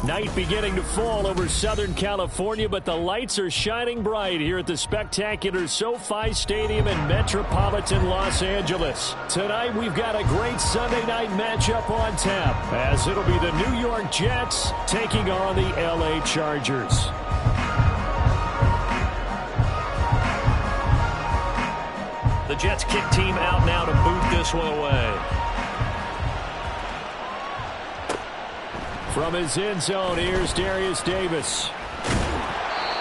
Night beginning to fall over Southern California, but the lights are shining bright here at the spectacular SoFi Stadium in metropolitan Los Angeles. Tonight, we've got a great Sunday night matchup on tap, as it'll be the New York Jets taking on the LA Chargers. The Jets kick team out now to boot this one away. From his end zone, here's Darius Davis.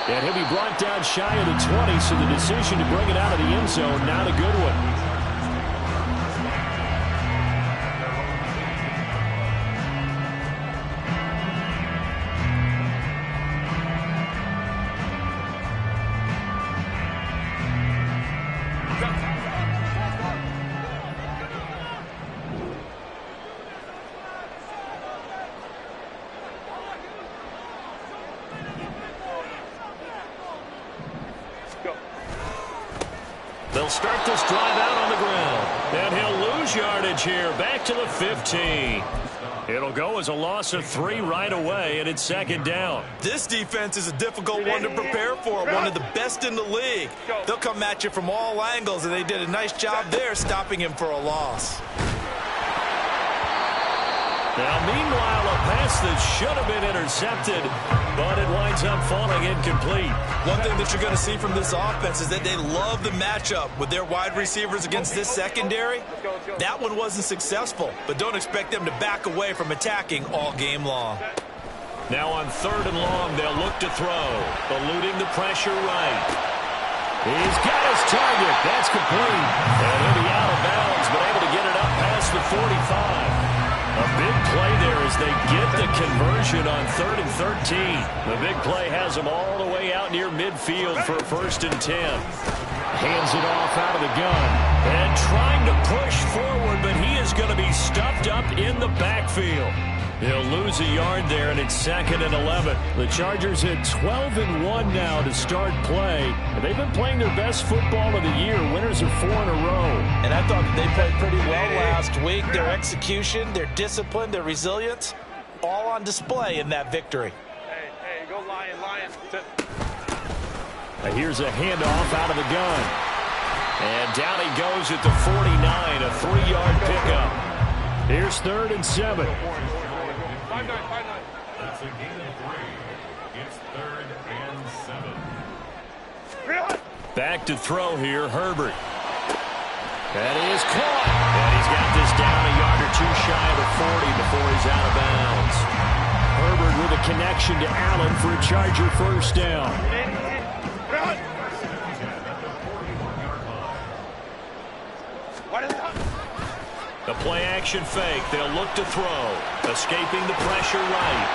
And he'll be brought down shy of the 20, so the decision to bring it out of the end zone, not a good one. They'll start this drive out on the ground. And he'll lose yardage here. Back to the 15. It'll go as a loss of 3 right away, and it's second down. This defense is a difficult one to prepare for. One of the best in the league. They'll come at you from all angles, and they did a nice job there stopping him for a loss. Now, meanwhile, a pass that should have been intercepted, but it winds up falling incomplete. One thing that you're going to see from this offense is that they love the matchup with their wide receivers against this secondary. That one wasn't successful, but don't expect them to back away from attacking all game long. Now on 3rd and long, they'll look to throw, eluding the pressure right. He's got his target. That's complete. And he'll be out of bounds, but able to get it up past the 45. A big play there as they get the conversion on 3rd and 13. The big play has them all the way out near midfield for 1st and 10. Hands it off out of the gun. And trying to push forward, but he is going to be stuffed up in the backfield. He'll lose a yard there, and it's 2nd and 11. The Chargers hit 12-1 now to start play. And they've been playing their best football of the year. Winners are 4 in a row. And I thought that they played pretty well last week. Their execution, their discipline, their resilience, all on display in that victory. Hey, go Lion. Here's a handoff out of the gun. And down he goes at the 49, a 3-yard pickup. Here's 3rd and 7. 5-9. It's a gain of 3. It's 3rd and 7. Back to throw here, Herbert. That is caught. And he's got this down a yard or 2 shy of the 40 before he's out of bounds. Herbert with a connection to Allen for a Charger 1st down. The play-action fake. They'll look to throw. Escaping the pressure right.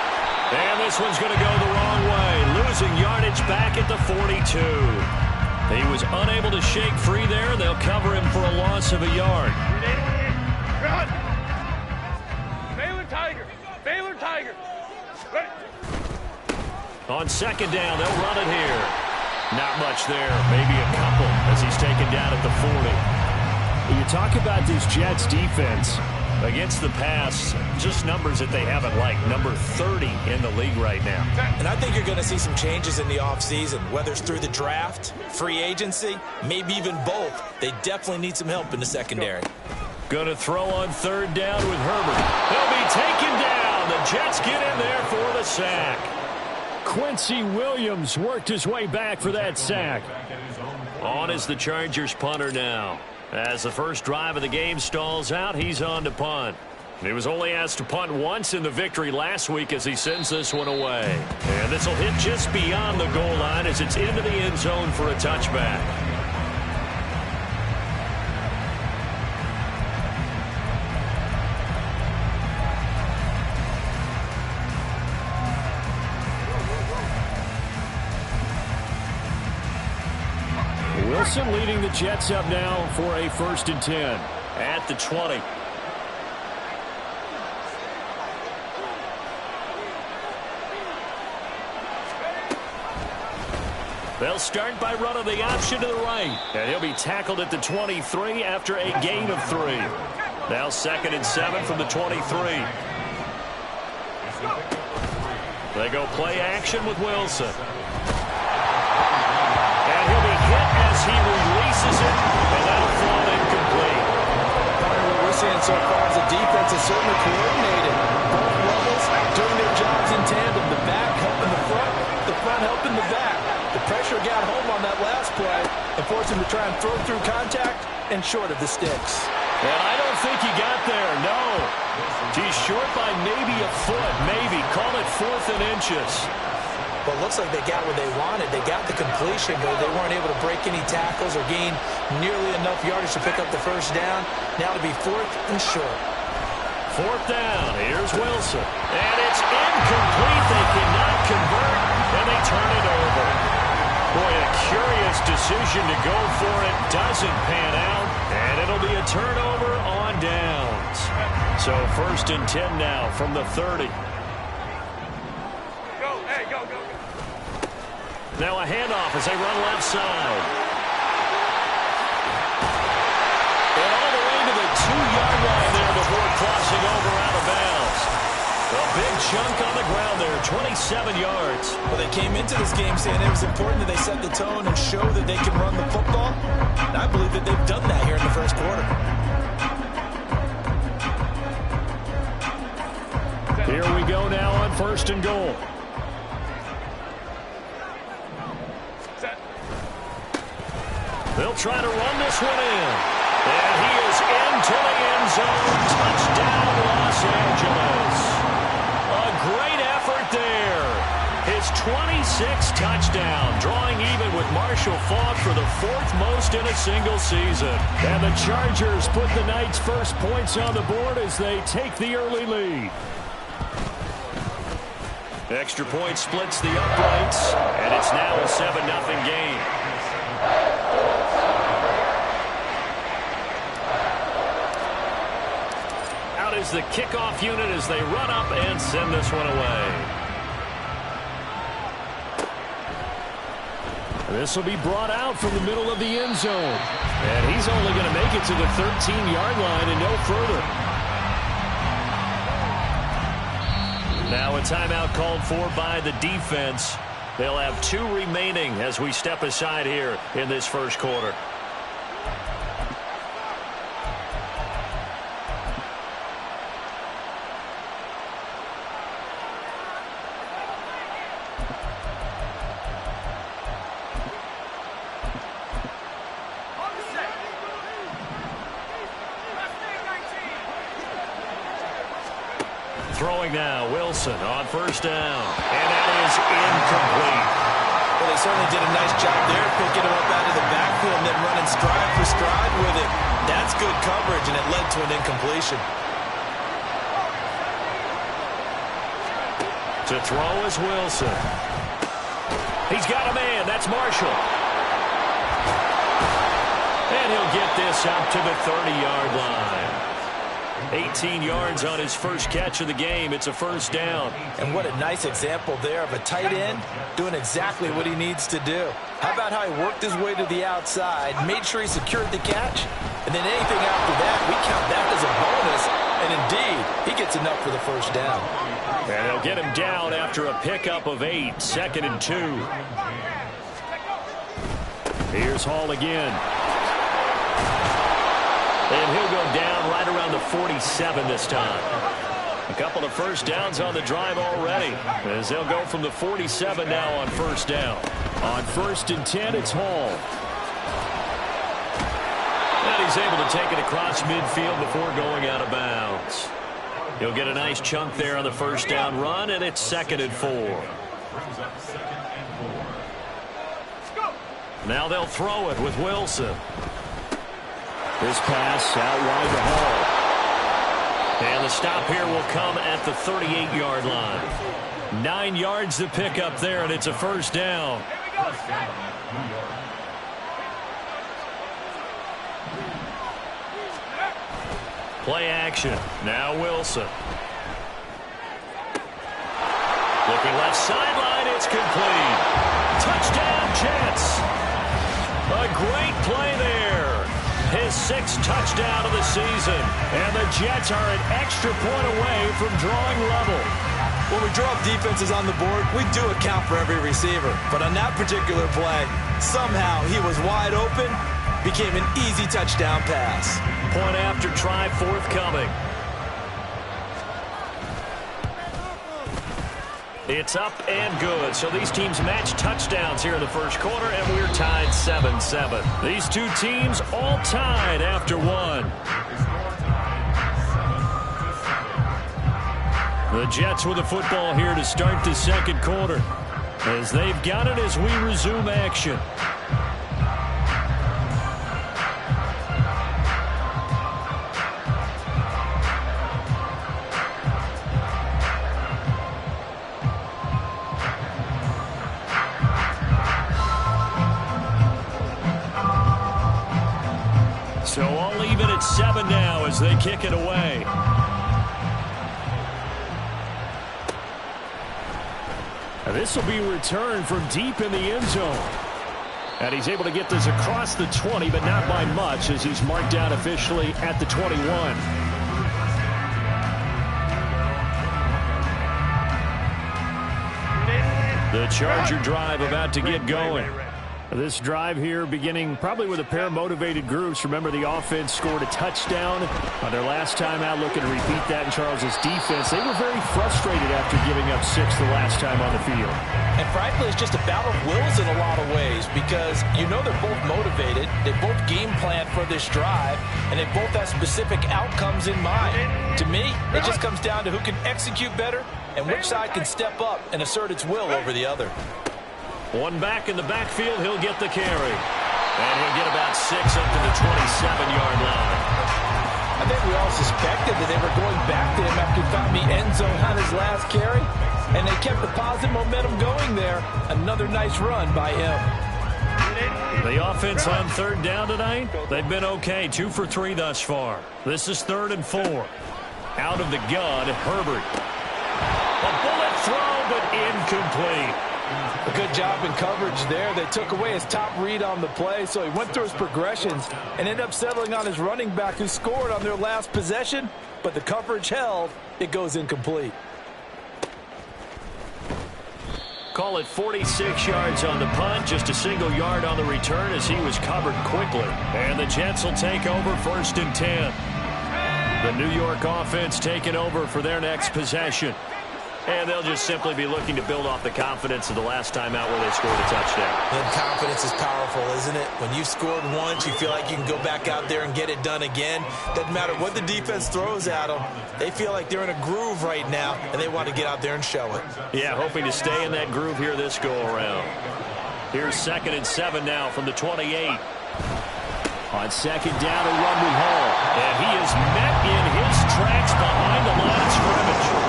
And this one's going to go the wrong way. Losing yardage back at the 42. He was unable to shake free there. They'll cover him for a loss of a yard. Baylor Tiger. Ready. On 2nd down, they'll run it here. Not much there. Maybe a couple as he's taken down at the 40. You talk about this Jets defense against the pass, just numbers that they haven't liked. Number 30 in the league right now. And I think you're going to see some changes in the offseason, whether it's through the draft, free agency, maybe even both. They definitely need some help in the secondary. Going to throw on 3rd down with Herbert. He'll be taken down. The Jets get in there for the sack. Quincy Williams worked his way back for that sack. On is the Chargers punter now. As the first drive of the game stalls out, he's on to punt. He was only asked to punt once in the victory last week as he sends this one away. And this will hit just beyond the goal line as it's into the end zone for a touchback. Wilson leading the Jets up now for a 1st and 10 at the 20. They'll start by running the option to the right. And he'll be tackled at the 23 after a gain of 3. Now 2nd and 7 from the 23. They go play action with Wilson. And he'll be hit as he releases it, and that'll fall incomplete. What we're seeing so far is the defense is certainly coordinated. Both levels doing their jobs in tandem. The back helping the front helping the back. The pressure got home on that last play and forced him to try and throw through contact and short of the sticks. And I don't think he got there, no. He's short by maybe a foot, maybe. Call it 4th and inches. Well, it looks like they got what they wanted. They got the completion, but they weren't able to break any tackles or gain nearly enough yardage to pick up the first down. Now to be 4th and short. 4th down. Here's Wilson. And it's incomplete. They cannot convert, and they turn it over. Boy, a curious decision to go for it. Doesn't pan out, and it'll be a turnover on downs. So 1st and 10 now from the 30. Go, hey, go, go, go. Now a handoff as they run left side. And all the way to the 2-yard line there before crossing over out of bounds. A big chunk on the ground there, 27 yards. Well, they came into this game saying it was important that they set the tone and show that they can run the football. And I believe that they've done that here in the first quarter. Here we go now on 1st and goal. Set. They'll try to run this one in. And he is into the end zone. Touchdown, Los Angeles. A great effort there. His 26th touchdown, drawing even with Marshall Faulk for the 4th most in a single season. And the Chargers put the Knights' first points on the board as they take the early lead. Extra point splits the uprights, and it's now a 7-0 game. Out is the kickoff unit as they run up and send this one away. This will be brought out from the middle of the end zone. And he's only going to make it to the 13-yard line and no further. Now a timeout called for by the defense. They'll have 2 remaining as we step aside here in this first quarter. Throwing now, Wilson on 1st down. And that is incomplete. Well, they certainly did a nice job there, picking him up out of the backfield and then running stride for stride with it. That's good coverage, and it led to an incompletion. To throw is Wilson. He's got a man. That's Marshall. And he'll get this out to the 30-yard line. 18 yards on his first catch of the game. It's a 1st down. And what a nice example there of a tight end doing exactly what he needs to do. How about how he worked his way to the outside, made sure he secured the catch, and then anything after that, we count that as a bonus. And indeed, he gets enough for the 1st down. And they'll get him down after a pickup of 8, 2nd and 2. Here's Hall again. And he'll go down right around the 47 this time. A couple of 1st downs on the drive already, as they'll go from the 47 now on 1st down. On 1st and 10, it's Hall. And he's able to take it across midfield before going out of bounds. He'll get a nice chunk there on the 1st down run, and it's 2nd and 4. Now they'll throw it with Wilson. This pass out wide to Hall. And the stop here will come at the 38-yard line. 9 yards to pick up there, and it's a 1st down. Play action. Now Wilson. Looking left sideline. It's complete. Touchdown, Jets. A great play there. His 6th touchdown of the season. And the Jets are an extra point away from drawing level. When we draw up defenses on the board, we do account for every receiver. But on that particular play, somehow he was wide open, became an easy touchdown pass. Point after try forthcoming. It's up and good. So these teams match touchdowns here in the first quarter, and we're tied 7-7. These two teams all tied after one. The Jets with the football here to start the second quarter, as they've got it as we resume action. So all even at 7 now as they kick it away. This will be returned from deep in the end zone. And he's able to get this across the 20, but not by much, as he's marked down officially at the 21. The Charger drive about to get going. This drive here beginning probably with a pair of motivated groups. Remember, the offense scored a touchdown on their last time out. Looking to repeat that in Charles's defense. They were very frustrated after giving up 6 the last time on the field. And frankly, it's just a battle of wills in a lot of ways, because you know they're both motivated. They both game plan for this drive, and they both have specific outcomes in mind. To me, it just comes down to who can execute better and which side can step up and assert its will over the other. One back in the backfield, he'll get the carry. And he'll get about 6 up to the 27-yard line. I think we all suspected that they were going back to him after he found the end zone on his last carry, and they kept the positive momentum going there. Another nice run by him. The offense on third down tonight, they've been okay. 2 for 3 thus far. This is 3rd and 4. Out of the gun, Herbert. A bullet throw, but incomplete. A good job in coverage there. They took away his top read on the play, so he went through his progressions and ended up settling on his running back, who scored on their last possession, but the coverage held. It goes incomplete. Call it 46 yards on the punt, just a single yard on the return as he was covered quickly. And the Jets will take over 1st and 10. The New York offense taking over for their next possession. And they'll just simply be looking to build off the confidence of the last time out where they scored a touchdown. And confidence is powerful, isn't it? When you've scored once, you feel like you can go back out there and get it done again. Doesn't matter what the defense throws at them. They feel like they're in a groove right now, and they want to get out there and show it. Yeah, hoping to stay in that groove here this go-around. Here's 2nd and 7 now from the 28. On 2nd down, a run with Hall. And he is met in his tracks behind the line of scrimmage.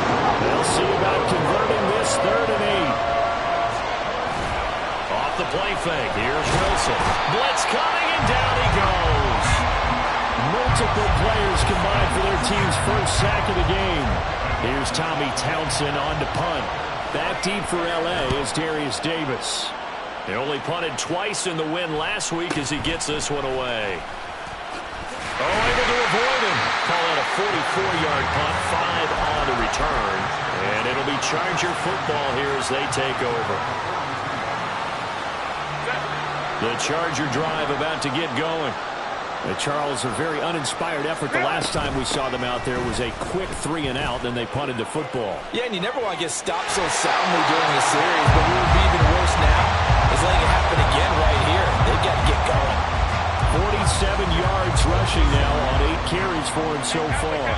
They'll see about converting this 3rd and 8. Off the play fake. Here's Wilson. Blitz coming, and down he goes. Multiple players combined for their team's first sack of the game. Here's Tommy Townsend on to punt. Back deep for L.A. is Darius Davis. They only punted twice in the win last week as he gets this one away. Oh, able to avoid him. Call it a 44-yard punt, 5 on the return. And it'll be Charger football here as they take over. The Charger drive about to get going. The Charles, a very uninspired effort. The last time we saw them out there was a quick 3 and out, then they punted the football. Yeah, and you never want to get stopped so soundly during the series, but what would be even worse now is letting it happen again right here. They've got to get going. 47 yards rushing now on 8 carries for him so far.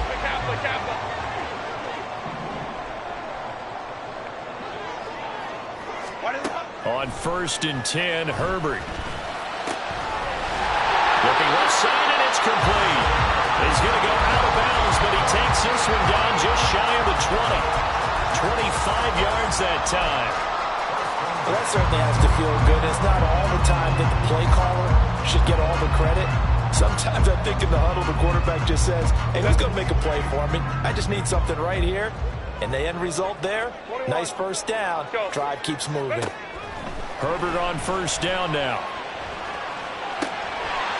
On 1st and 10, Herbert. Looking left side, and it's complete. He's going to go out of bounds, but he takes this one down just shy of the 20. 25 yards that time. Well, that certainly has to feel good. It's not all the time that the play caller should get all the credit. Sometimes I think in the huddle, the quarterback just says, hey, who's going to make a play for me? I just need something right here. And the end result there, nice first down. Drive keeps moving. Herbert on 1st down now.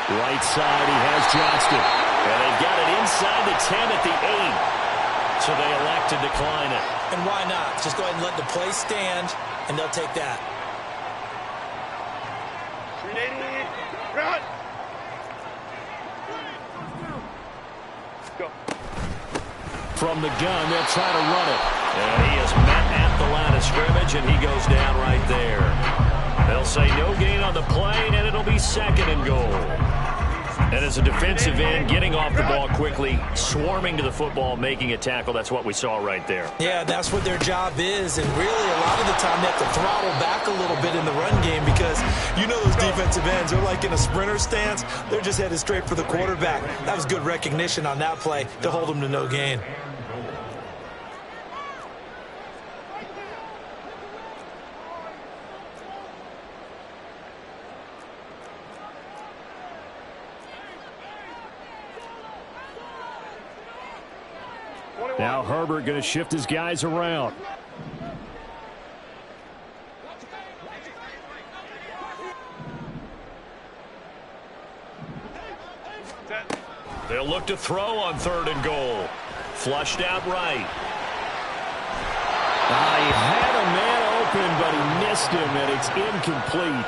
Right side, he has Johnston. And they've got it inside the 10 at the 8. So they elect to decline it. And why not? Just go ahead and let the play stand, and they'll take that. Run! Go. From the gun, they'll try to run it. And he is met at the line of scrimmage, and he goes down right there. They'll say no gain on the play, and it'll be 2nd and goal. And as a defensive end, getting off the ball quickly, swarming to the football, making a tackle, that's what we saw right there. Yeah, that's what their job is, and really a lot of the time they have to throttle back a little bit in the run game because you know those defensive ends, they're like in a sprinter stance. They're just headed straight for the quarterback. That was good recognition on that play to hold them to no gain. Now Herbert going to shift his guys around. They'll look to throw on 3rd and goal. Flushed out right. He had a man open, but he missed him, and it's incomplete.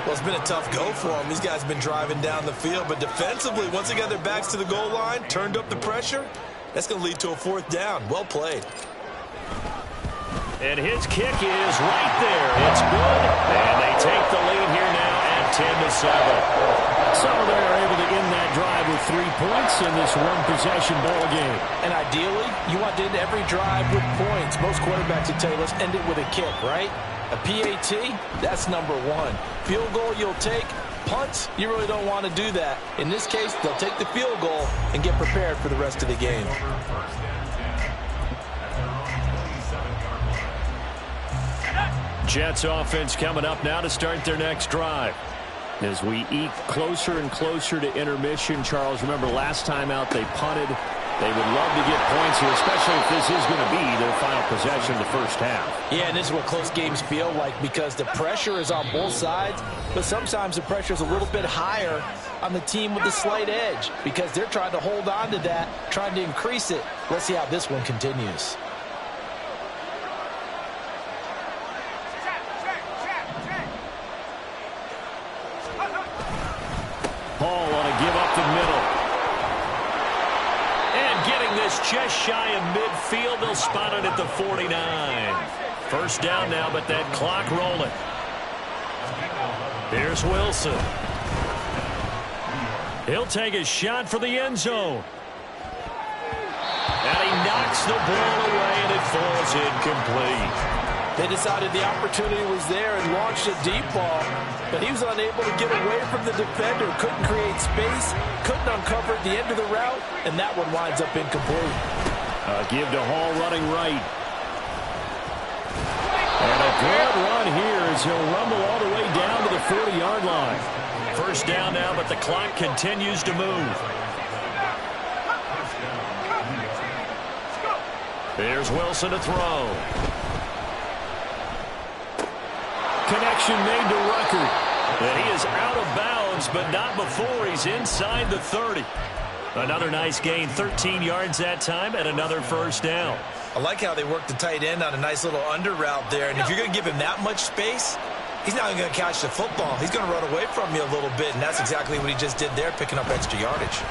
Well, it's been a tough go for them. These guys have been driving down the field, but defensively, once they got their backs to the goal line, turned up the pressure, that's going to lead to a 4th down. Well played. And his kick is right there. It's good. And they take the lead here now at 10-7. So they're able to end that drive with 3 points in this one-possession ball game. And ideally, you want to end every drive with points. Most quarterbacks would tell you, let's end it with a kick, right? A PAT, that's number 1. Field goal you'll take. Punts, you really don't want to do that. In this case, they'll take the field goal and get prepared for the rest of the game. Jets offense coming up now to start their next drive. As we eke closer and closer to intermission, Charles, remember last time out they punted. They would love to get points here, especially if this is going to be their final possession of the first half. Yeah, and this is what close games feel like because the pressure is on both sides, but sometimes the pressure is a little bit higher on the team with the slight edge because they're trying to hold on to that, trying to increase it. Let's see how this one continues. Paul on a give up the middle. And getting this just shy of midfield, they'll spot it at the 49. First down now, but that clock rolling. Here's Wilson. He'll take a shot for the end zone. And he knocks the ball away, and it falls incomplete. They decided the opportunity was there and launched a deep ball, but he was unable to get away from the defender, couldn't create space, couldn't uncover the end of the route, and that one winds up incomplete. Give to Hall running right. And a good run here as he'll rumble all the way down to the 40-yard line. First down now, but the clock continues to move. There's Wilson to throw. Connection made to Rucker. And he is out of bounds, but not before he's inside the 30. Another nice gain, 13 yards that time, and another first down. I like how they worked the tight end on a nice little under route there, and if you're going to give him that much space, he's not going to catch the football. He's going to run away from you a little bit, and that's exactly what he just did there, picking up extra yardage.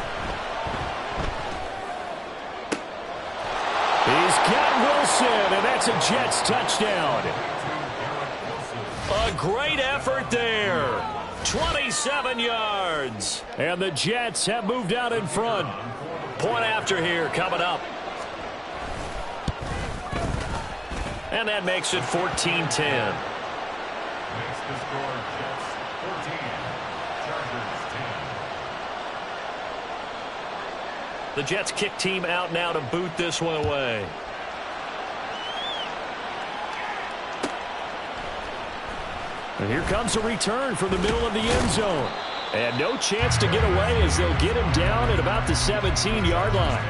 He's got Wilson, and that's a Jets touchdown. A great effort there. 27 yards. And the Jets have moved out in front. Point after here coming up. And that makes it 14-10. Makes the score Jets 14, Chargers 10. The Jets kick team out now to boot this one away. And here comes a return from the middle of the end zone. And no chance to get away as they'll get him down at about the 17-yard line.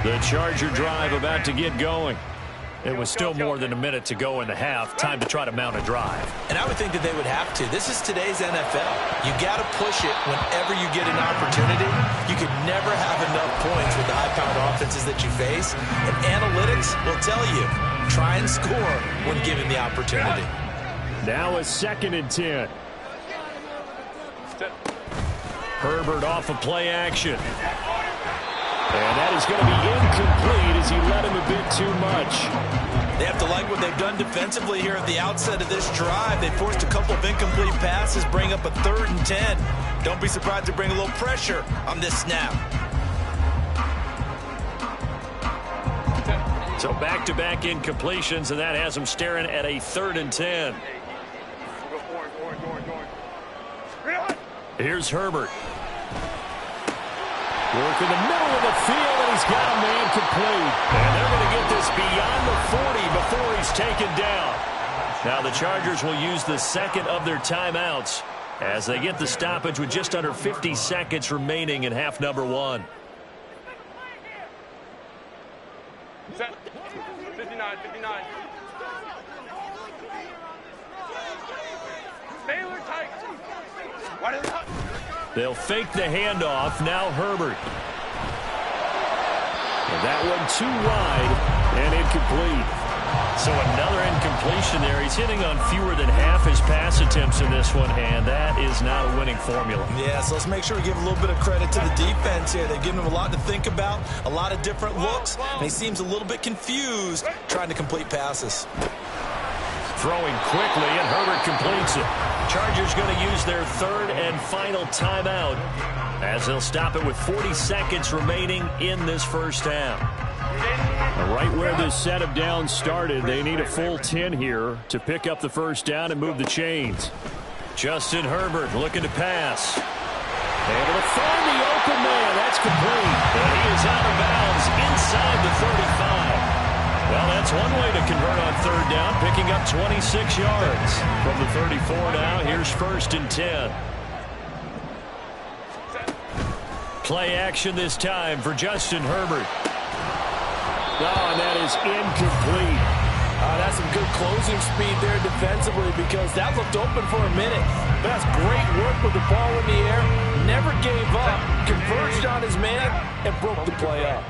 The Charger drive about to get going. It was still more than a minute to go in the half. Time to try to mount a drive. And I would think that they would have to. This is today's NFL. You got to push it whenever you get an opportunity. You could never have enough points with the high-powered offenses that you face. And analytics will tell you, try and score when given the opportunity. Now a 2nd and 10. Herbert off of play action. And that is going to be incomplete as he led him a bit too much. They have to like what they've done defensively here at the outset of this drive. They forced a couple of incomplete passes, bring up a 3rd and 10. Don't be surprised to bring a little pressure on this snap. So back-to-back incompletions, and that has them staring at a 3rd and 10. Here's Herbert. Work in the middle of the field, and he's got a man complete. And they're going to get this beyond the 40 before he's taken down. Now the Chargers will use the 2nd of their timeouts as they get the stoppage with just under 50 seconds remaining in half number 1. Set. 59, 59. Baylor tight. Why did it? They'll fake the handoff. Now Herbert. And that one too wide and incomplete. So another incompletion there. He's hitting on fewer than half his pass attempts in this one, and that is not a winning formula. Yeah, so let's make sure we give a little bit of credit to the defense here. They've given him a lot to think about, a lot of different looks, and he seems a little bit confused trying to complete passes. Throwing quickly, and Herbert completes it. Chargers going to use their 3rd and final timeout as they'll stop it with 40 seconds remaining in this first half. Right where this set of downs started, they need a full 10 here to pick up the first down and move the chains. Justin Herbert looking to pass. Able to find the open man. That's complete. And he is out of bounds inside the 35. Well, that's one way to convert on 3rd down, picking up 26 yards. From the 34 now, here's 1st and 10. Play action this time for Justin Herbert. Oh, and that is incomplete. That's some good closing speed there defensively because that looked open for a minute. But that's great work with the ball in the air. Never gave up. Converged on his man and broke the play up.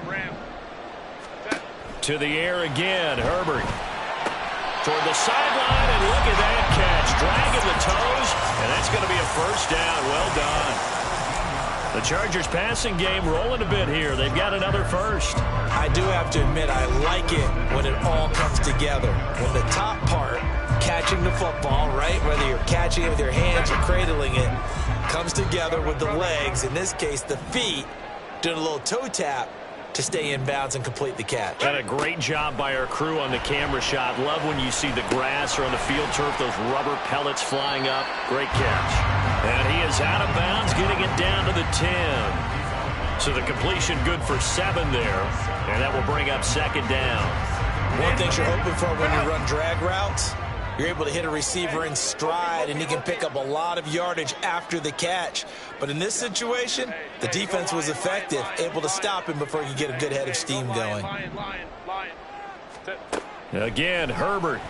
Ram. To the air again, Herbert. Toward the sideline, and look at that catch. Dragging the toes, and that's going to be a first down. Well done. The Chargers passing game rolling a bit here. They've got another first. I do have to admit, I like it when it all comes together. When the top part, catching the football, right, whether you're catching it with your hands or cradling it, comes together with the legs, in this case the feet, doing a little toe tap to stay in bounds and complete the catch. And a great job by our crew on the camera shot. Love when you see the grass or on the field turf, those rubber pellets flying up. Great catch. And he is out of bounds, getting it down to the 10. So the completion good for 7 there. And that will bring up 2nd down. One thing you're hoping for when you run drag routes, you're able to hit a receiver in stride, and he can pick up a lot of yardage after the catch. But in this situation, the defense was effective, able to stop him before he could get a good head of steam going. Line. Again, Herbert.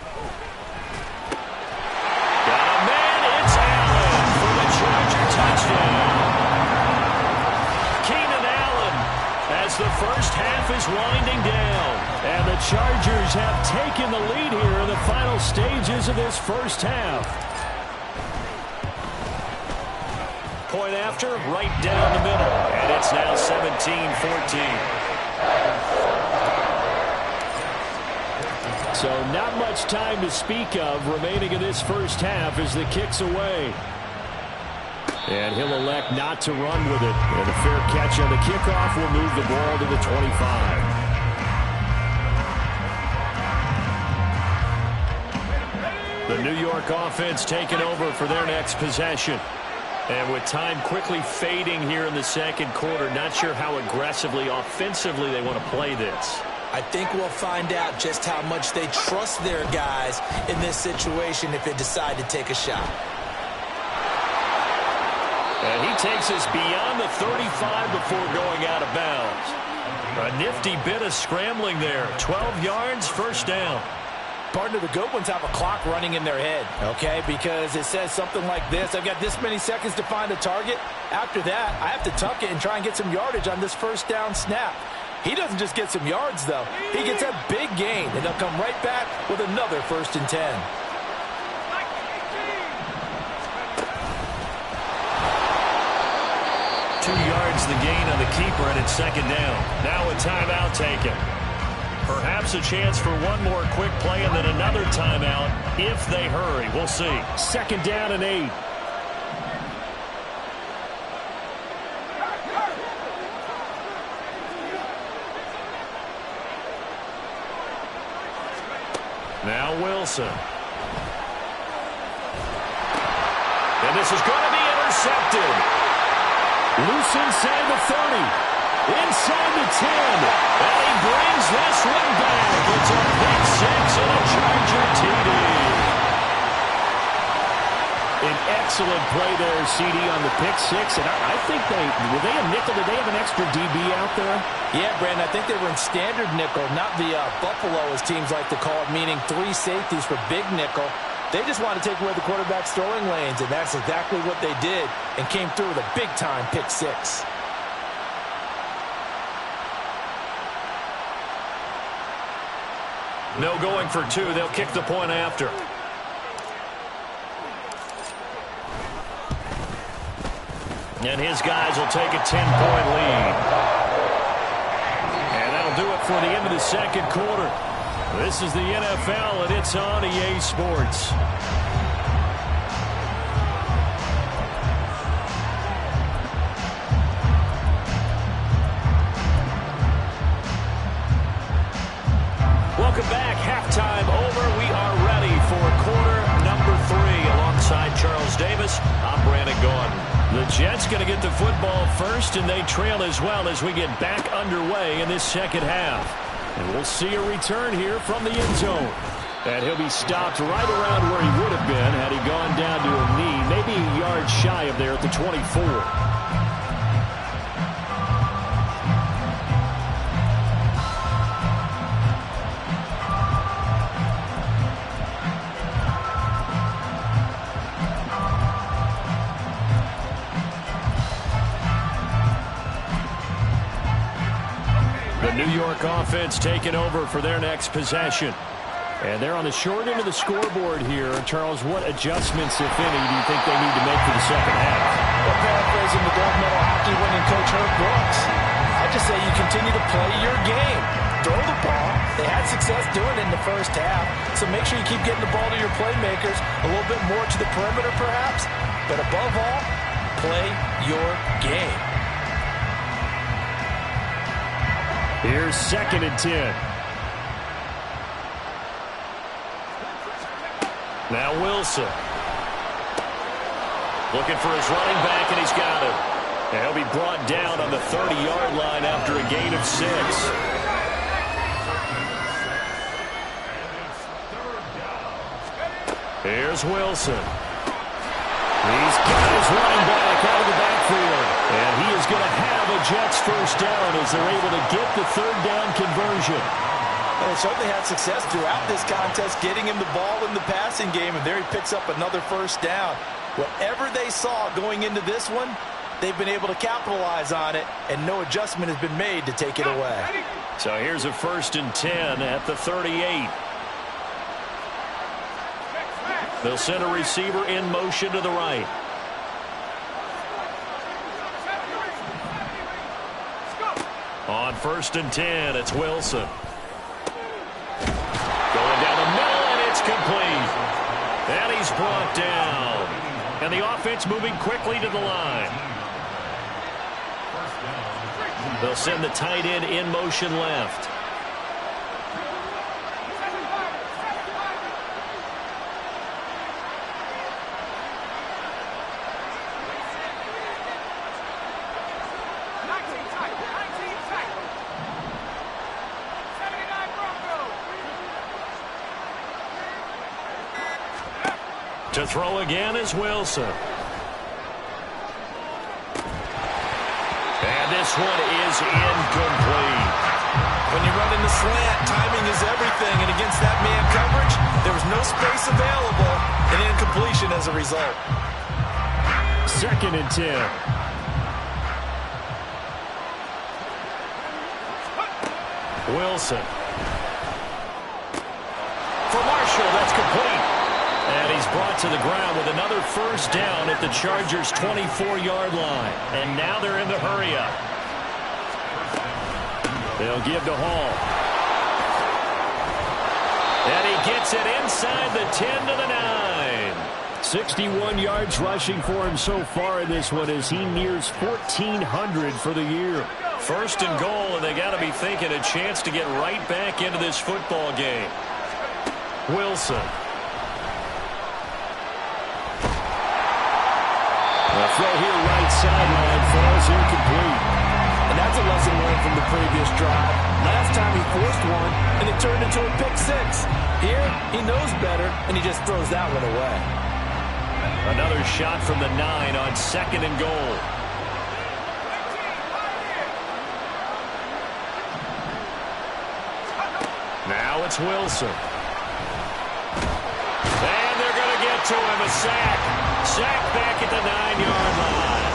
Got a man. It's Allen for the Charger touchdown. Keenan Allen as the first half is winding down. And the Chargers have taken the lead here in the final stages of this first half. Point after, right down the middle. And it's now 17-14. So not much time to speak of remaining in this first half as the kick's away. And he'll elect not to run with it. And a fair catch on the kickoff will move the ball to the 25. The New York offense taking over for their next possession. And with time quickly fading here in the second quarter, not sure how aggressively, offensively they want to play this. I think we'll find out just how much they trust their guys in this situation if they decide to take a shot. And he takes us beyond the 35 before going out of bounds. A nifty bit of scrambling there. 12 yards, first down. Partner, the good ones have a clock running in their head, okay? Because it says something like this. I've got this many seconds to find a target. After that, I have to tuck it and try and get some yardage on this first down snap. He doesn't just get some yards, though. He gets a big gain, and they'll come right back with another 1st and 10. The gain on the keeper, and it's 2nd down. Now a timeout taken. Perhaps a chance for one more quick play and then another timeout if they hurry. We'll see. 2nd down and 8. Now Wilson. And this is going to be intercepted. Loose inside the 30, inside the 10, and he brings this one back. It's a pick 6 and a Charger TD. An excellent play there, CD, on the pick 6, and I think were they a nickel? Did they have an extra DB out there? Yeah, Brandon, I think they were in standard nickel, not the Buffalo, as teams like to call it, meaning 3 safeties for big nickel. They just want to take away the quarterback's throwing lanes, and that's exactly what they did and came through with a big-time pick 6. No going for 2. They'll kick the point after. And his guys will take a 10-point lead. And that'll do it for the end of the 2nd quarter. This is the NFL, and it's on EA Sports. Welcome back. Halftime over. We are ready for quarter number 3. Alongside Charles Davis, I'm Brandon Gaudin. The Jets going to get the football first, and they trail as well as we get back underway in this 2nd half. And we'll see a return here from the end zone. And he'll be stopped right around where he would have been had he gone down to a knee, maybe a yard shy of there at the 24. New York offense taking over for their next possession. And they're on the short end of the scoreboard here. Charles, what adjustments, if any, do you think they need to make for the 2nd half? Well, paraphrasing the gold medal hockey winning coach Herb Brooks, I just say you continue to play your game. Throw the ball. They had success doing it in the 1st half, so make sure you keep getting the ball to your playmakers, a little bit more to the perimeter perhaps, but above all, play your game. Here's 2nd and 10. Now Wilson. Looking for his running back, and he's got it. And he'll be brought down on the 30-yard line after a gain of 6. Here's Wilson. He's got his running back out of the backfield. And he is going to have a Jets 1st down as they're able to get the 3rd down conversion. Well, they certainly had success throughout this contest, getting him the ball in the passing game, and there he picks up another 1st down. Whatever they saw going into this one, they've been able to capitalize on it, and no adjustment has been made to take it away. So here's a 1st and 10 at the 38. They'll send a receiver in motion to the right. On 1st and 10, it's Wilson. Going down the middle, and it's complete. And he's brought down. And the offense moving quickly to the line. They'll send the tight end in motion left. To throw again is Wilson. this one is incomplete. When you run in the slant, timing is everything, and against that man coverage, there was no space available, and incompletion as a result. 2nd and 10. Wilson. For Marshall, that's complete. And he's brought to the ground with another first down at the Chargers' 24-yard line. And now they're in the hurry-up. They'll give to Hall. And he gets it inside the 10 to the 9. 61 yards rushing for him so far in this one as he nears 1,400 for the year. 1st and goal, and they got to be thinking a chance to get right back into this football game. Wilson. The throw here right sideline falls incomplete. And that's a lesson learned from the previous drive. Last time he forced one, and it turned into a pick 6. Here, he knows better, and he just throws that one away. Another shot from the 9 on 2nd and goal. Now it's Wilson. And they're going to get to him. A sack. Sack back at the 9-yard line.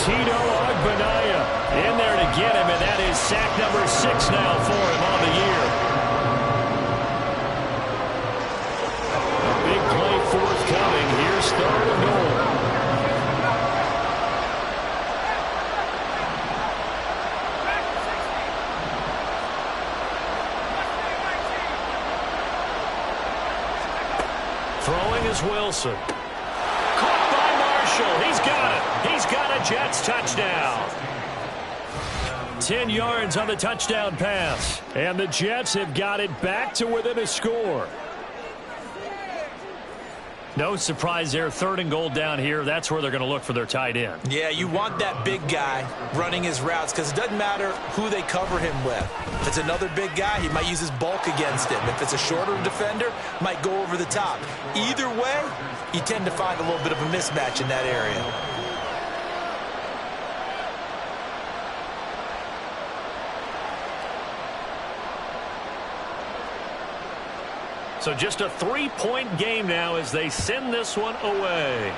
Tito Agbanaya in there to get him, and that is sack number 6 now for him on the year. A big play forthcoming. Here's 3rd and goal. Throwing is Wilson. Caught by Marshall. He's got it. He's got a Jets touchdown. 10 yards on the touchdown pass. And the Jets have got it back to within a score. No surprise there. 3rd and goal down here. That's where they're going to look for their tight end. Yeah, you want that big guy running his routes because it doesn't matter who they cover him with. If it's another big guy, he might use his bulk against him. If it's a shorter defender, might go over the top. Either way, you tend to find a little bit of a mismatch in that area. So just a 3-point game now as they send this one away.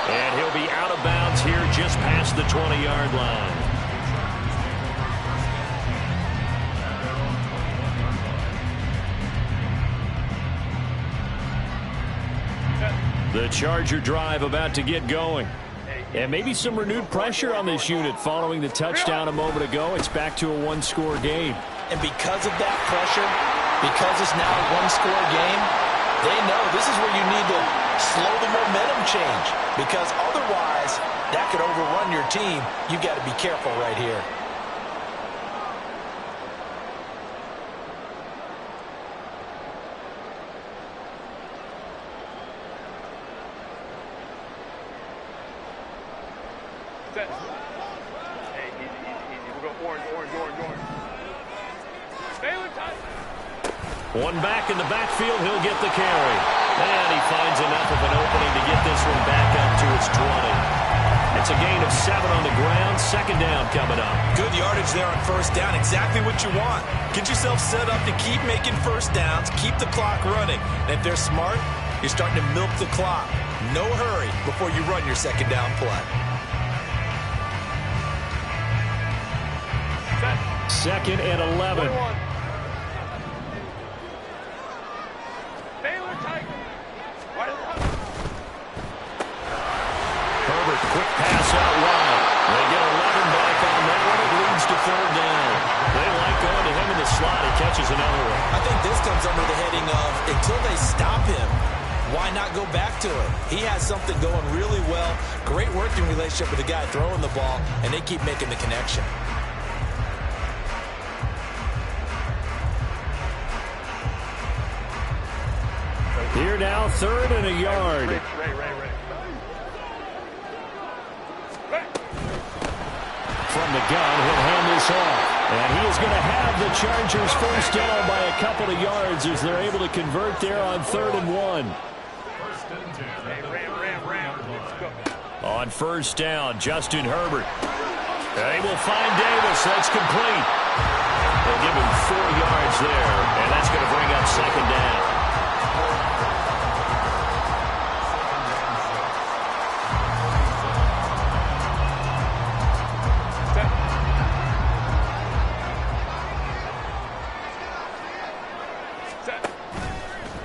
And he'll be out of bounds here just past the 20-yard line. The Charger drive about to get going. And maybe some renewed pressure on this unit following the touchdown a moment ago. It's back to a 1-score game. And because of that pressure, because it's now a 1-score game, they know this is where you need to slow the momentum change. Because otherwise, that could overrun your team. You've got to be careful right here. Hey, easy. We'll go orange. Baylor time. One back in the backfield, he'll get the carry. And he finds enough of an opening to get this one back up to its 20. It's a gain of 7 on the ground. 2nd down coming up. Good yardage there on 1st down. Exactly what you want. Get yourself set up to keep making 1st downs. Keep the clock running. And if they're smart, you're starting to milk the clock. No hurry before you run your 2nd down play. 2nd and 11. Baylor tight. Herbert, quick pass out wide. They get 11 back on that one. It leads to 3rd down. They like going to him in the slot. He catches another one. I think this comes under the heading of until they stop him, why not go back to it? He has something going really well. Great working relationship with the guy throwing the ball, and they keep making the connection. Here now, 3rd and a yard. Ray. From the gun, he'll hand this off. And he is going to have the Chargers 1st down by a couple of yards as they're able to convert there on 3rd and 1. Hey, ram. Let's go. On first down, Justin Herbert. They will find Davis. That's complete. They'll give him 4 yards there, and that's going to bring up second down.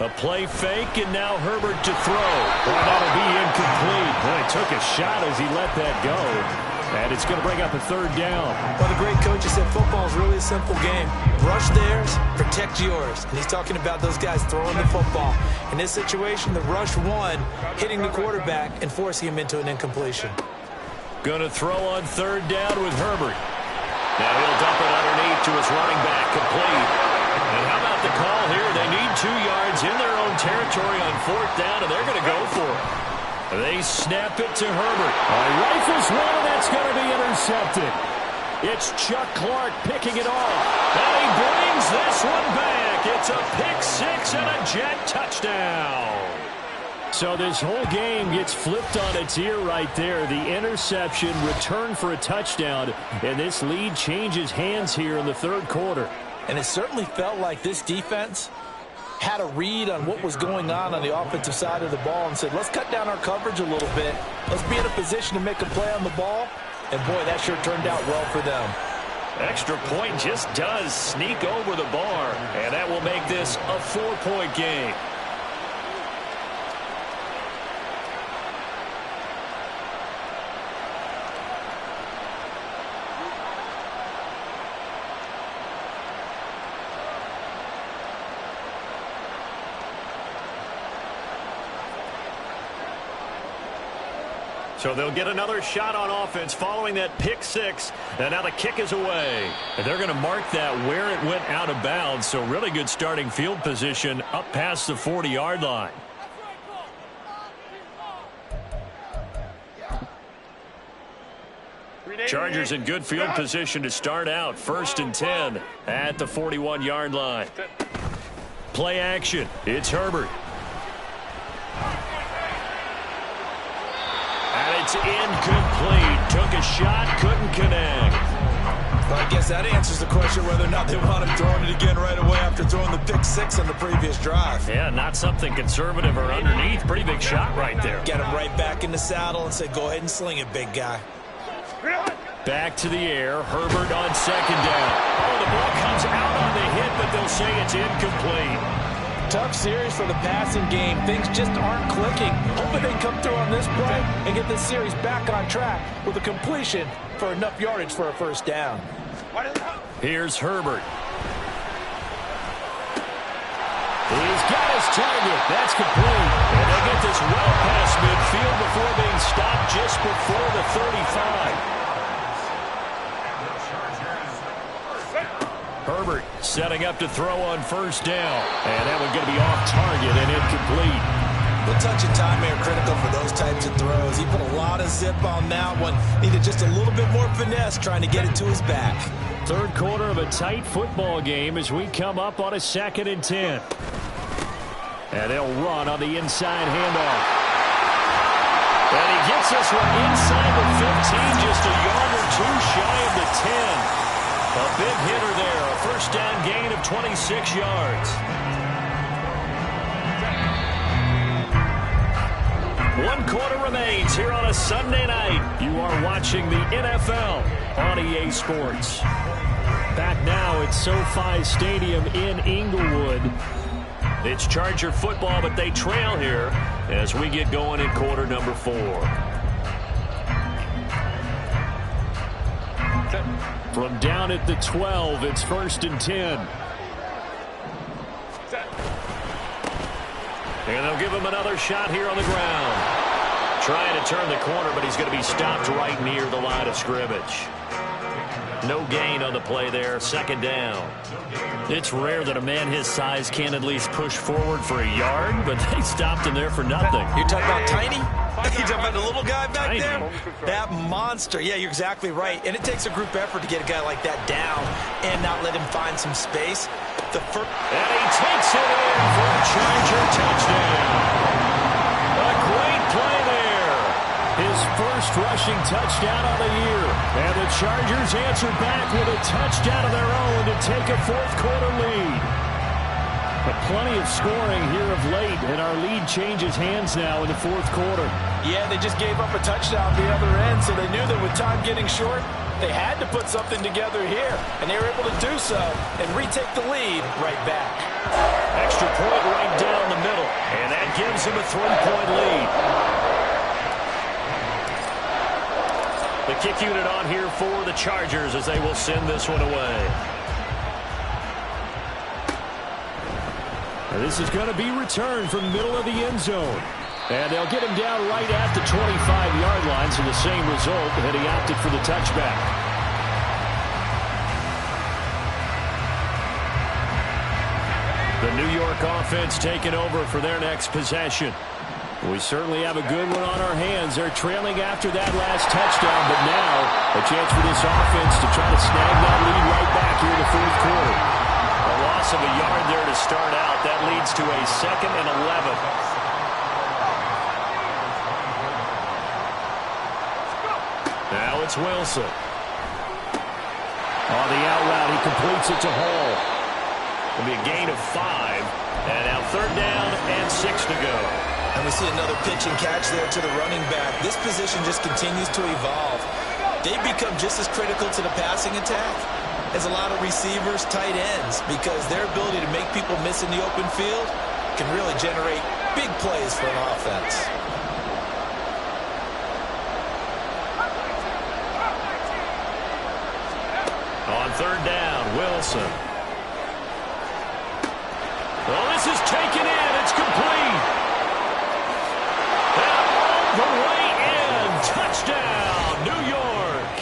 A play fake, and now Herbert to throw. Well, that'll be incomplete. Boy, took a shot as he let that go. And it's going to bring up a third down. Well, the great coach has said football is really a simple game. Rush theirs, protect yours. And he's talking about those guys throwing the football. In this situation, the rush one, hitting the quarterback and forcing him into an incompletion. Going to throw on third down with Herbert. Now he'll dump it underneath to his running back, complete. And how about the call here? They need 2 yards in their own territory on fourth down, and they're going to go for it. They snap it to Herbert. Rifles one, and that's going to be intercepted. It's Chuck Clark picking it off. And he brings this one back. It's a pick six and a Jet touchdown. So this whole game gets flipped on its ear right there. The interception, return for a touchdown, and this lead changes hands here in the third quarter. And it certainly felt like this defense had a read on what was going on the offensive side of the ball and said, let's cut down our coverage a little bit. Let's be in a position to make a play on the ball. And, boy, that sure turned out well for them. Extra point just does sneak over the bar, and that will make this a 4-point game. So they'll get another shot on offense following that pick six. And now the kick is away. And they're going to mark that where it went out of bounds. So really good starting field position up past the 40-yard line. Chargers in good field position to start out. 1st and 10 at the 41-yard line. Play action. It's Herbert. And it's incomplete. Took a shot, couldn't connect. Well, I guess that answers the question whether or not they want him throwing it again right away after throwing the pick six on the previous drive. Yeah, not something conservative or underneath. Pretty big shot right there. Get him right back in the saddle and say, go ahead and sling it, big guy. Back to the air. Herbert on second down. Oh, the ball comes out on the hit, but they'll say it's incomplete. Tough series for the passing game. Things just aren't clicking. Hoping they come through on this play and get this series back on track with a completion for enough yardage for a first down. Here's Herbert. He's got his target. That's complete. And they get this well past midfield before being stopped just before the 35. Herbert setting up to throw on first down. And that one's going to be off target and incomplete. The touch and time are critical for those types of throws. He put a lot of zip on that one. Needed just a little bit more finesse trying to get it to his back. Third quarter of a tight football game as we come up on a 2nd and 10. And they'll run on the inside handoff. And he gets this one inside the 15, just a yard or two shy of the 10. A big hitter there, a first down gain of 26 yards. 1 quarter remains here on a Sunday night. You are watching the NFL on EA Sports. Back now at SoFi Stadium in Inglewood. It's Charger football, but they trail here as we get going in quarter number 4. From down at the 12, it's 1st and 10. And they'll give him another shot here on the ground. Trying to turn the corner, but he's going to be stopped right near the line of scrimmage. No gain on the play there. 2nd down. It's rare that a man his size can at least push forward for a yard, but they stopped him there for nothing. You're talking about tiny? You're talking about the little guy back Tiny. there? That monster. Yeah, you're exactly right. And it takes a group effort to get a guy like that down and not let him find some space. And he takes it in for a Charger touchdown. play there. His first rushing touchdown of the year. And the Chargers answer back with a touchdown of their own to take a fourth-quarter lead. But plenty of scoring here of late, and our lead changes hands now in the fourth quarter. Yeah, they just gave up a touchdown at the other end, so they knew that with time getting short, they had to put something together here, and they were able to do so and retake the lead right back. Extra point right down the middle, and that gives them a 3-point lead. The kick unit on here for the Chargers as they will send this one away. And this is going to be returned from the middle of the end zone. And they'll get him down right at the 25-yard line, so the same result, and he opted for the touchback. The New York offense taking over for their next possession. We certainly have a good one on our hands. They're trailing after that last touchdown, but now a chance for this offense to try to snag that lead right back here in the fourth quarter. A loss of a yard there to start out. That leads to a 2nd and 11. Now it's Wilson. On the out route, he completes it to Hall. It'll be a gain of 5. And now 3rd down and 6 to go. And we see another pitch and catch there to the running back. This position just continues to evolve. They've become just as critical to the passing attack as a lot of receivers, tight ends, because their ability to make people miss in the open field can really generate big plays for an offense. On 3rd down, Wilson. Oh, this is taken in. It's complete. And all the way in. Touchdown, New York.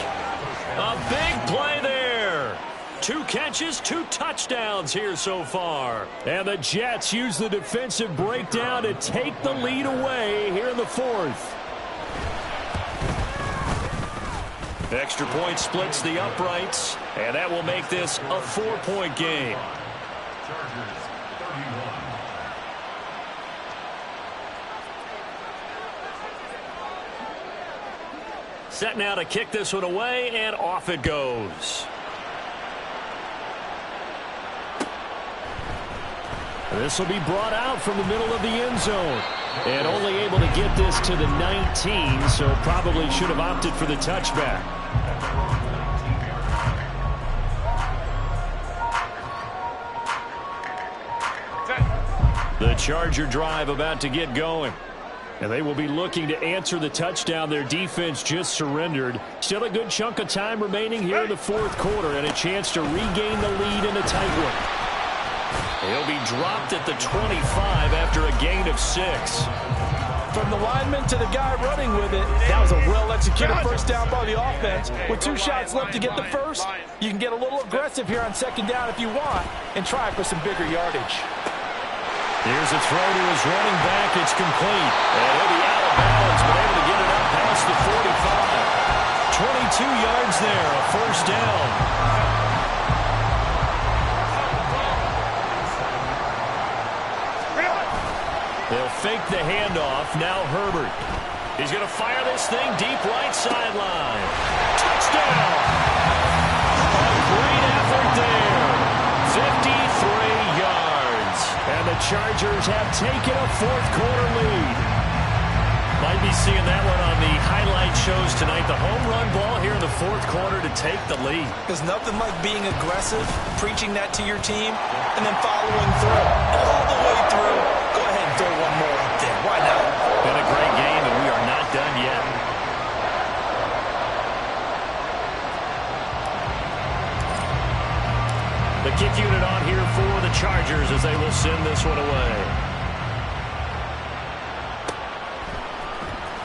A big play there. 2 catches, 2 touchdowns here so far. And the Jets use the defensive breakdown to take the lead away here in the 4th. Extra point splits the uprights, and that will make this a 4-point game. Chargers 31. Set now to kick this one away, and off it goes. This will be brought out from the middle of the end zone. And only able to get this to the 19, so probably should have opted for the touchback. The Charger drive about to get going. And they will be looking to answer the touchdown their defense just surrendered. Still a good chunk of time remaining here in the fourth quarter and a chance to regain the lead in a tight one. He'll be dropped at the 25 after a gain of 6. From the lineman to the guy running with it, that was a well-executed first down by the offense. With 2 shots left to get the first, you can get a little aggressive here on 2nd down if you want and try for some bigger yardage. Here's a throw to his running back. It's complete. And he'll be out of bounds, but able to get it up past the 45. 22 yards there, a first down. They'll fake the handoff. Now Herbert. He's going to fire this thing deep right sideline. Touchdown! A great effort there. 53 yards. And the Chargers have taken a fourth quarter lead. Might be seeing that one on the highlight shows tonight. The home run ball here in the fourth quarter to take the lead. There's nothing like being aggressive, preaching that to your team, and then following through. All the way through. Go ahead and throw one more up there. Why not? Been a great game, and we are not done yet. The kick unit on here for the Chargers as they will send this one away.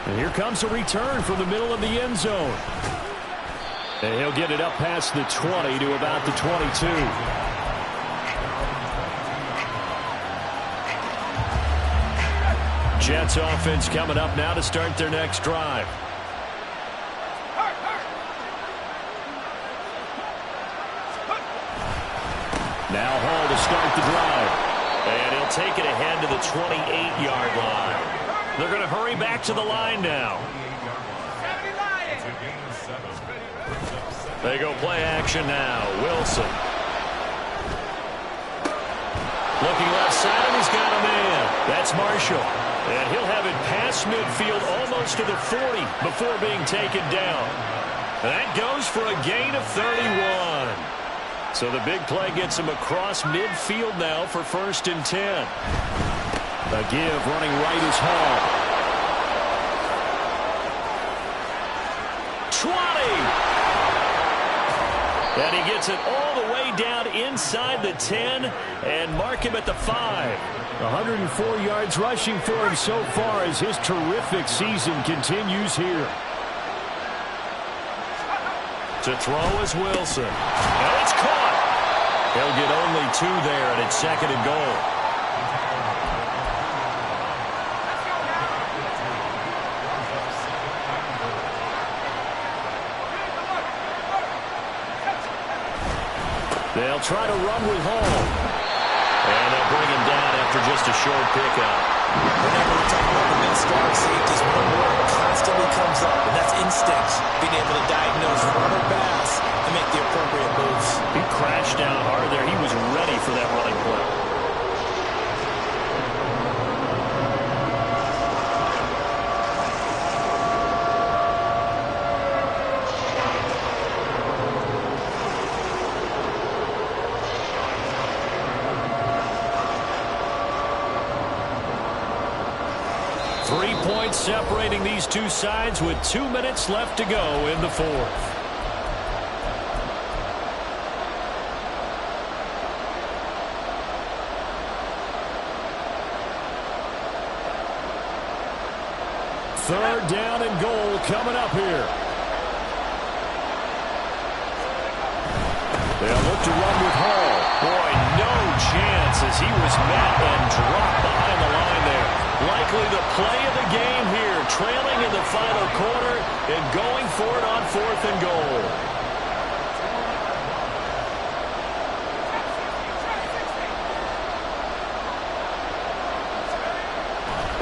And here comes a return from the middle of the end zone. And he'll get it up past the 20 to about the 22. Jets offense coming up now to start their next drive. Now Hall to start the drive. And he'll take it ahead to the 28-yard line. They're going to hurry back to the line now. They go play action now. Wilson. Looking left side, and he's got a man. That's Marshall. And he'll have it past midfield almost to the 40 before being taken down. That goes for a gain of 31. So the big play gets him across midfield now for 1st and 10. A give running right is Hall. 20. And he gets it all the way down inside the 10 and mark him at the 5. 104 yards rushing for him so far as his terrific season continues here. To throw is Wilson. And it's caught. He'll get only 2 there, and it's 2nd and goal. They'll try to run with Hall. And they'll bring him down after just a short pickup. Whenever we talk about the best strong safeties, one word constantly comes up, and that's instinct. Being able to diagnose run or pass and make the appropriate moves. He crashed down hard there. He was ready for that running play. Separating these two sides with 2 minutes left to go in the 4th. Third down and goal coming up here. They'll look to run with Hall. Boy, no chance as he was met and dropped behind the line there. Likely the play of the game here, trailing in the final quarter and going for it on 4th and goal.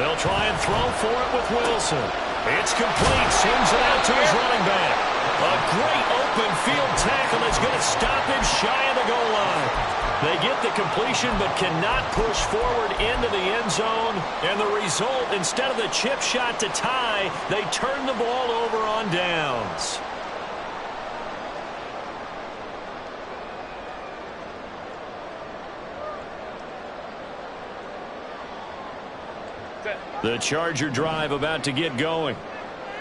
They'll try and throw for it with Wilson. It's complete. Sends it out to his running back. A great open field tackle that's going to stop him shy of the goal line. They get the completion but cannot push forward into the end zone. And the result, instead of the chip shot to tie, they turn the ball over on downs. The Charger drive about to get going.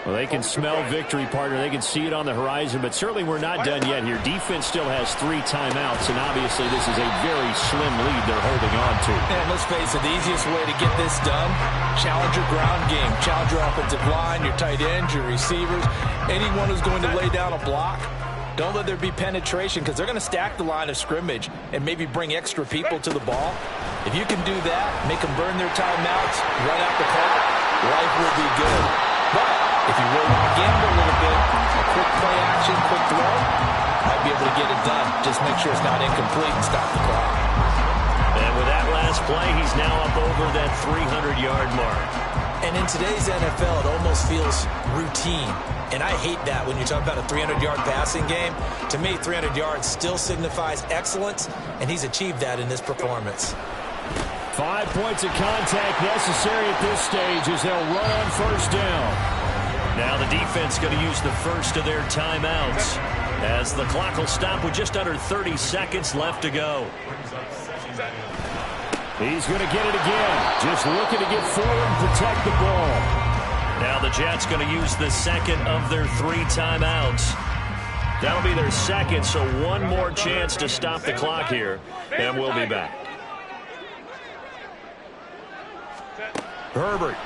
Well, they can smell victory, partner. They can see it on the horizon, but certainly we're not done yet here. Defense still has 3 timeouts, and obviously this is a very slim lead they're holding on to. And let's face it, the easiest way to get this done, challenge your ground game. Challenge your offensive line, your tight ends, your receivers, anyone who's going to lay down a block. Don't let there be penetration because they're going to stack the line of scrimmage and maybe bring extra people to the ball. If you can do that, make them burn their timeouts, run out the clock, life will be good. But if you really want to gamble a little bit, a quick play action, quick throw, might be able to get it done. Just make sure it's not incomplete and stop the clock. And with that last play, he's now up over that 300-yard mark. And in today's NFL, it almost feels routine. And I hate that when you talk about a 300-yard passing game. To me, 300 yards still signifies excellence, and he's achieved that in this performance. 5 points of contact necessary at this stage as they'll run on 1st down. Now the defense going to use the first of their timeouts as the clock will stop with just under 30 seconds left to go. He's going to get it again. Just looking to get forward and protect the ball. Now the Jets going to use the second of their 3 timeouts. That'll be their second, so one more chance to stop the clock here, and we'll be back. Herbert.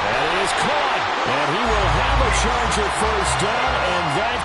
That is caught, and he will have a Charger 1st down, and that